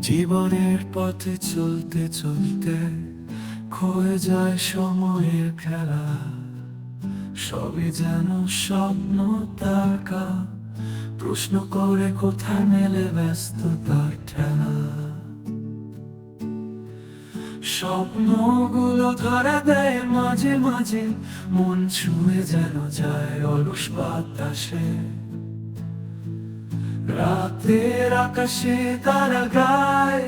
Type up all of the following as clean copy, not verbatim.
জীবনের পথে চলতে চলতে ক্ষয়ে যায় সময়ের খেলা, সবই যেন স্বপ্ন তাকা, প্রশ্ন করে কোথায় মেলে ব্যস্ততার ঠেলা। স্বপ্নগুলো ধরা দেয় মাঝে মাঝে, মন ছুঁয়ে যেন যায় অলস বাতাসে। রাতের আকাশে তারা গায়,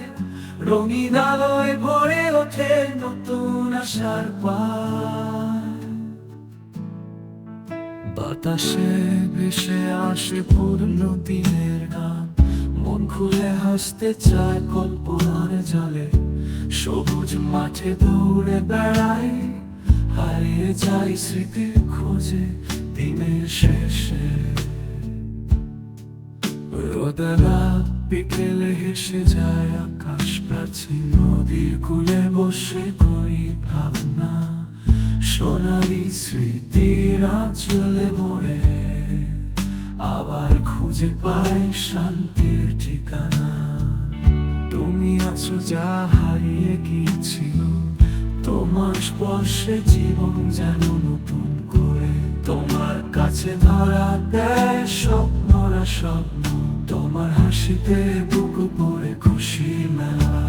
রঙিন আলোয় ভরে ওঠে নতুন আশার পায়। বাতাসে ভেসে আসে পুরনো দিনের গান, মন খুলে হাসতে চায় কল্পনার জালে। সবুজ মাঠে দৌড়ে বেড়াই, হারিয়ে যাই স্মৃতির খোঁজে দিনের শেষে। রোদেলা বিকেলে হেসে যায় আকাশ প্রাচীন, নদীর কূলে বসে করি ভাবনা। সোনালি স্মৃতির আঁচলে মোড়ে আবার খুঁজে পাই শান্তির ঠিকানা। তুমি আছো যা হারিয়ে গিয়েছিল, তোমার স্পর্শে জীবন যেন নতুন করে। তোমার কাছে ধরা দেয় স্বপ্নরা স্বপ্ন, তোমার হাসিতে বুক পড়ে খুশি মেলা।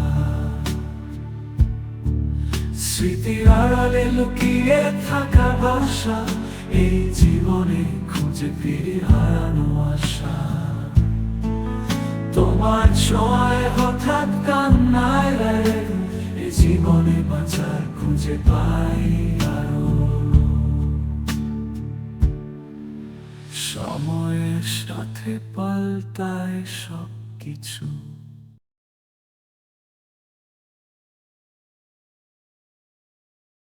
স্মৃতির আড়ালে লুকিয়ে থাকা ভাষা, এই জীবনে খুঁজে ফিরে হারানো আশা। তোমার ছোঁয়ায় হঠাৎ কান্নায় লাগে, এই জীবনে বাঁচার খুঁজে পাই আরো। সময়ের সাথে পাল্টায় সব কিছু।